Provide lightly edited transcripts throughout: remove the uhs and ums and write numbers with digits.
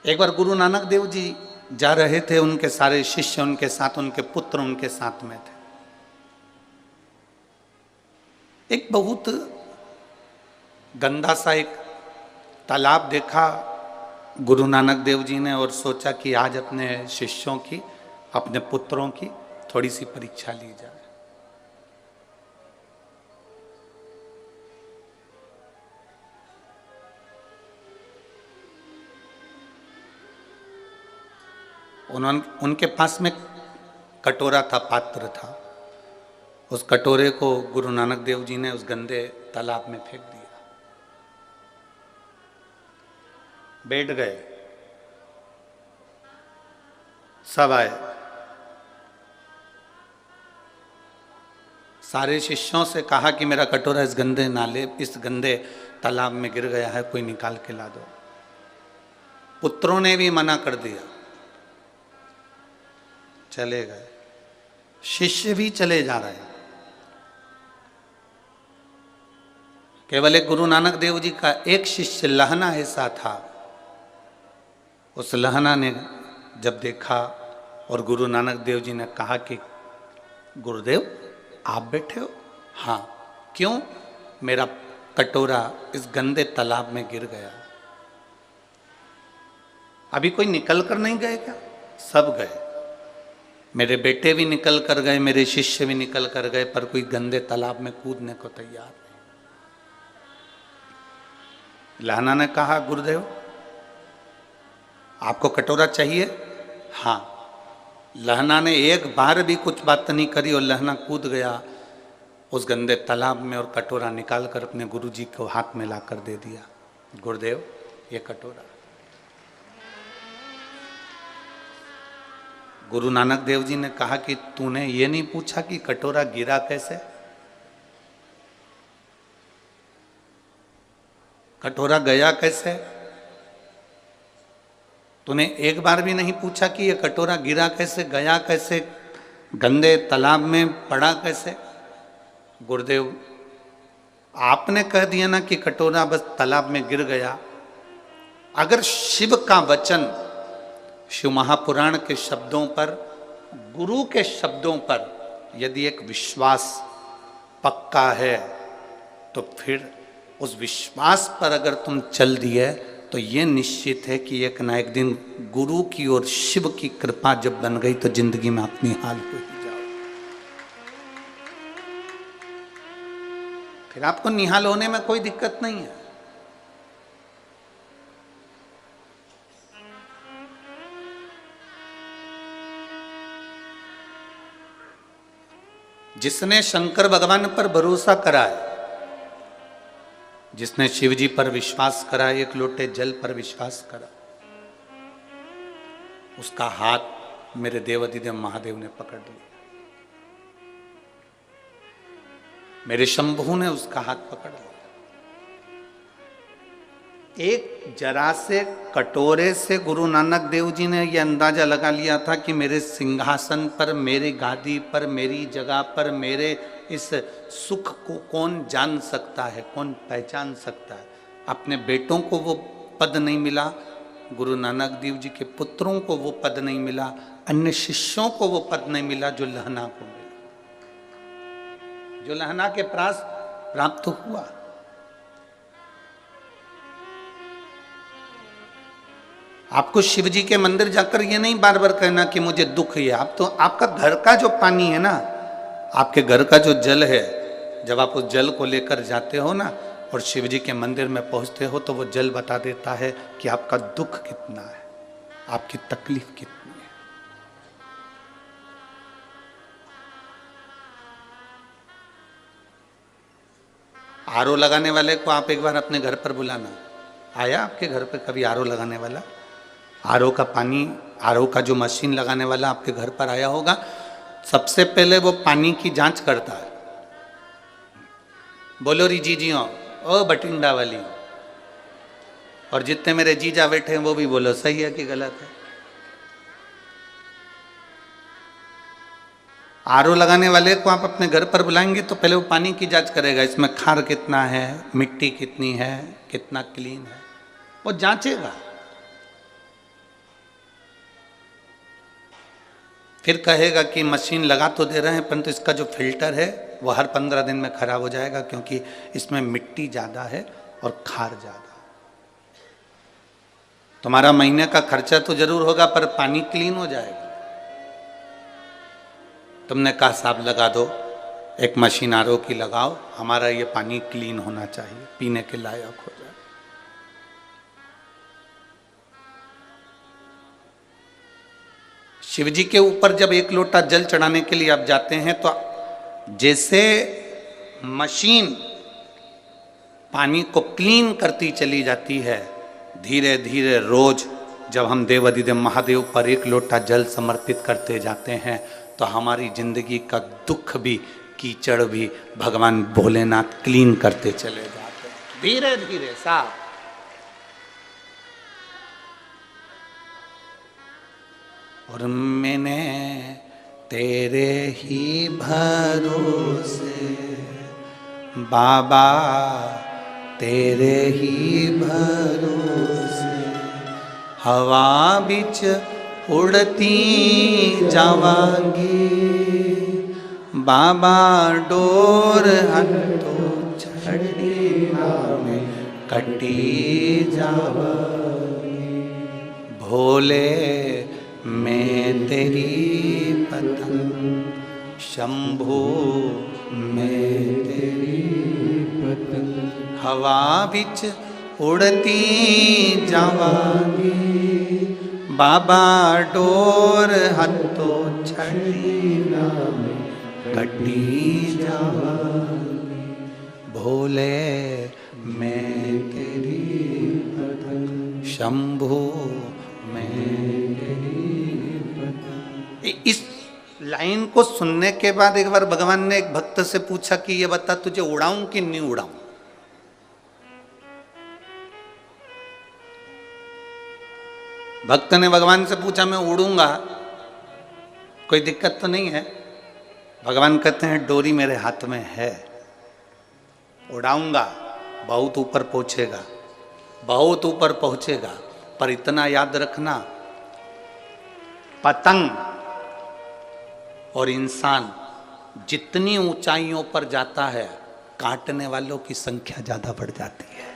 एक बार गुरु नानक देव जी जा रहे थे, उनके सारे शिष्य उनके साथ, उनके पुत्र उनके साथ में थे। एक बहुत गंदा सा एक तालाब देखा गुरु नानक देव जी ने और सोचा कि आज अपने शिष्यों की, अपने पुत्रों की थोड़ी सी परीक्षा ली जाए। उनके पास में कटोरा था, पात्र था। उस कटोरे को गुरु नानक देव जी ने उस गंदे तालाब में फेंक दिया। बैठ गए, सब आए, सारे शिष्यों से कहा कि मेरा कटोरा इस गंदे नाले, इस गंदे तालाब में गिर गया है, कोई निकाल के ला दो। पुत्रों ने भी मना कर दिया, चले गए। शिष्य भी चले जा रहे हैं। केवल एक गुरु नानक देव जी का एक शिष्य लहना ऐसा था, उस लहना ने जब देखा और गुरु नानक देव जी ने कहा कि गुरुदेव आप बैठे हो? हाँ। क्यों? मेरा कटोरा इस गंदे तालाब में गिर गया। अभी कोई निकल कर नहीं गए क्या? सब गए। मेरे बेटे भी निकल कर गए, मेरे शिष्य भी निकल कर गए, पर कोई गंदे तालाब में कूदने को तैयार नहीं। लहना ने कहा गुरुदेव आपको कटोरा चाहिए? हाँ। लहना ने एक बार भी कुछ बात नहीं करी और लहना कूद गया उस गंदे तालाब में और कटोरा निकाल कर अपने गुरुजी को हाथ में लाकर दे दिया। गुरुदेव ये कटोरा। गुरु नानक देव जी ने कहा कि तूने ये नहीं पूछा कि कटोरा गिरा कैसे? कटोरा गया कैसे? तूने एक बार भी नहीं पूछा कि ये कटोरा गिरा कैसे, गया कैसे, गंदे तालाब में पड़ा कैसे? गुरुदेव आपने कह दिया ना कि कटोरा बस तालाब में गिर गया। अगर शिव का वचन, शिव महापुराण के शब्दों पर, गुरु के शब्दों पर यदि एक विश्वास पक्का है तो फिर उस विश्वास पर अगर तुम चल दिए तो ये निश्चित है कि एक ना एक दिन गुरु की और शिव की कृपा जब बन गई तो जिंदगी में अपनी हाल हो ही जाओ। फिर आपको निहाल होने में कोई दिक्कत नहीं है। जिसने शंकर भगवान पर भरोसा करा है, जिसने शिव जी पर विश्वास करा, एक लोटे जल पर विश्वास करा, उसका हाथ मेरे देवाधिदेव महादेव ने पकड़ लिया। मेरे शंभू ने उसका हाथ पकड़ लिया। एक जरा से कटोरे से गुरु नानक देव जी ने यह अंदाजा लगा लिया था कि मेरे सिंहासन पर, मेरी गादी पर, मेरी जगह पर, मेरे इस सुख को कौन जान सकता है, कौन पहचान सकता है। अपने बेटों को वो पद नहीं मिला, गुरु नानक देव जी के पुत्रों को वो पद नहीं मिला, अन्य शिष्यों को वो पद नहीं मिला जो लहना को मिला, जो लहना के पास प्राप्त हुआ। आपको शिव जी के मंदिर जाकर ये नहीं बार बार कहना कि मुझे दुख है। आप तो, आपका घर का जो पानी है ना, आपके घर का जो जल है, जब आप उस जल को लेकर जाते हो ना और शिव जी के मंदिर में पहुंचते हो तो वो जल बता देता है कि आपका दुख कितना है, आपकी तकलीफ कितनी है। आरओ लगाने वाले को आप एक बार अपने घर पर बुलाना। आया आपके घर पर कभी आरओ लगाने वाला? आरओ का पानी, आरओ का जो मशीन लगाने वाला आपके घर पर आया होगा, सबसे पहले वो पानी की जांच करता है। बोलो री जीजियों, ओ बटिंडा वाली, और जितने मेरे जीजा बैठे हैं वो भी बोलो सही है कि गलत है। आरओ लगाने वाले को आप अपने घर पर बुलाएंगे तो पहले वो पानी की जांच करेगा, इसमें खार कितना है, मिट्टी कितनी है, कितना क्लीन है, वो जांचेगा। फिर कहेगा कि मशीन लगा तो दे रहे हैं परंतु इसका जो फिल्टर है वो हर 15 दिन में खराब हो जाएगा क्योंकि इसमें मिट्टी ज़्यादा है और खार ज़्यादा। तुम्हारा महीने का खर्चा तो जरूर होगा पर पानी क्लीन हो जाएगा। तुमने कहा साहब लगा दो, एक मशीन आरओ की लगाओ, हमारा ये पानी क्लीन होना चाहिए, पीने के लायक हो जाए। शिव जी के ऊपर जब एक लोटा जल चढ़ाने के लिए आप जाते हैं तो जैसे मशीन पानी को क्लीन करती चली जाती है, धीरे धीरे रोज जब हम देव अधिदेव महादेव पर एक लोटा जल समर्पित करते जाते हैं तो हमारी जिंदगी का दुख भी, कीचड़ भी भगवान भोलेनाथ क्लीन करते चले जाते हैं धीरे धीरे साफ। और मैंने तेरे ही भरोसे बाबा, तेरे ही भरोसे हवा बिच उड़ती जावांगी बाबा, डोर हटो छड़ी में कटी जावांगी। भोले मैं तेरी पतंग, शंभू मैं तेरी पतंग, हवा बिच उड़ती जावांगी बाबा, डोर हथो छड़ी में कटी जावांगी। भोले मैं तेरी पतंग, शंभू मैं तेरी पतंग। इस लाइन को सुनने के बाद एक बार भगवान ने एक भक्त से पूछा कि ये बता तुझे उड़ाऊं कि नहीं उड़ाऊं। भक्त ने भगवान से पूछा मैं उड़ूंगा, कोई दिक्कत तो नहीं है। भगवान कहते हैं डोरी मेरे हाथ में है, उड़ाऊंगा, बहुत ऊपर पहुंचेगा, बहुत ऊपर पहुंचेगा। पर इतना याद रखना, पतंग और इंसान जितनी ऊंचाइयों पर जाता है काटने वालों की संख्या ज्यादा बढ़ जाती है।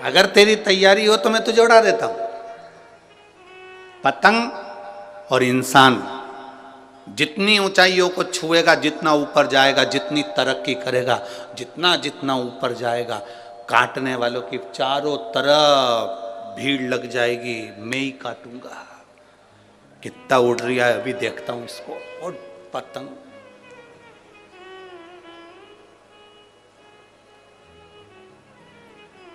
अगर तेरी तैयारी हो तो मैं तुझे उड़ा देता हूं। पतंग और इंसान जितनी ऊंचाइयों को छुएगा, जितना ऊपर जाएगा, जितनी तरक्की करेगा, जितना जितना ऊपर जाएगा, काटने वालों की चारों तरफ भीड़ लग जाएगी। मैं ही काटूंगा, कितना उड़ रहा है अभी देखता हूं इसको। और पतंग